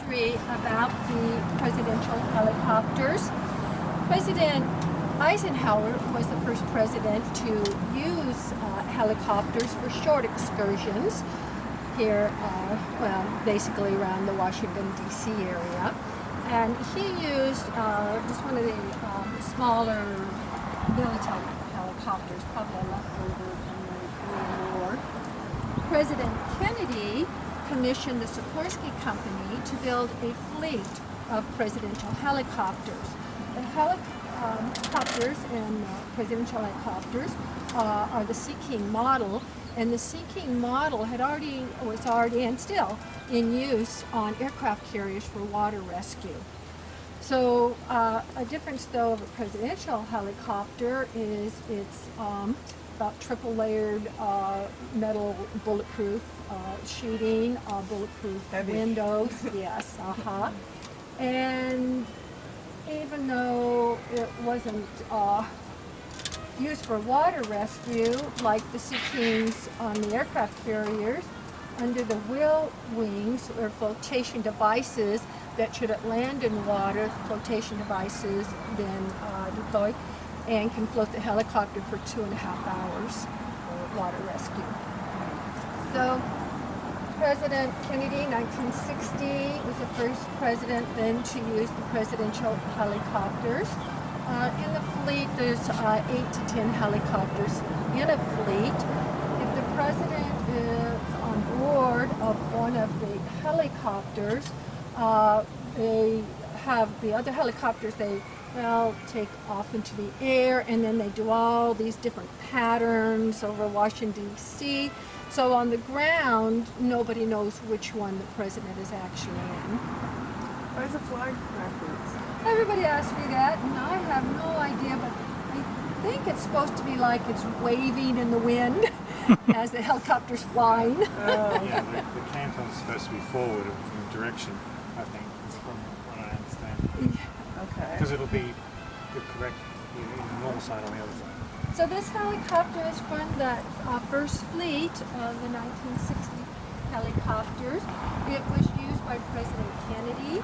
history about the presidential helicopters. President Eisenhower was the first president to use helicopters for short excursions here, basically around the Washington, D.C. area. And he used just one of the smaller military helicopters, probably a leftover from the war. President Kennedy commissioned the Sikorsky Company to build a fleet of presidential helicopters. The helicopters and presidential helicopters are the Sea King model, and the Sea King model was already and still in use on aircraft carriers for water rescue. So a difference though of a presidential helicopter is it's about triple layered metal bulletproof sheeting, bulletproof windows, yes, and even though it wasn't used for water rescue like the Sea Kings on the aircraft carriers, under the wheel wings are flotation devices that should it land in water, flotation devices then deploy and can float the helicopter for 2.5 hours for water rescue. So President Kennedy, 1960, was the first president then to use the presidential helicopters. In the fleet, there's 8 to 10 helicopters in a fleet. If the president is on board of one of the helicopters, they have the other helicopters, they take off into the air, and then they do all these different patterns over Washington, D.C. So on the ground, nobody knows which one the president is actually in. Why is the flag backwards? Everybody asks me that, and I have no idea, but I think it's supposed to be like it's waving in the wind as the helicopter's flying. Yeah, the canton's supposed to be forward from direction, I think, from what I understand. Okay. Because it'll be the correct, the normal side on the other side. So this helicopter is from that first fleet of the 1960 helicopters. It was used by President Kennedy,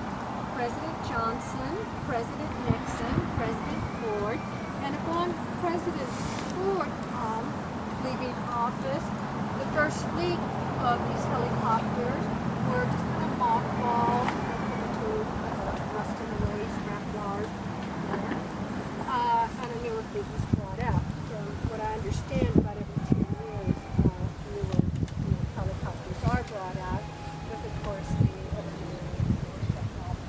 President Johnson, President Nixon, President Ford, and upon President Ford leaving office, the first fleet of these helicopters were just kind of mothballed to rusting away, scrapyard there. I don't know if it was brought out. From what I understand, about every 10 years, newer helicopters are brought out with, of course, the technology.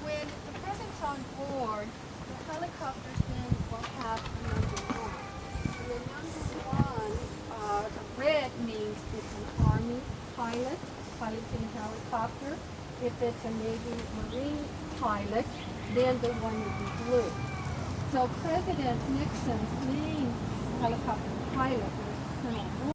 When the president's on board, the helicopters then will have number 1. And the number 1, the red means it's an Army pilot piloting a helicopter. If it's a Navy Marine pilot, then the one would be blue. So President Nixon's main helicopter pilot was Colonel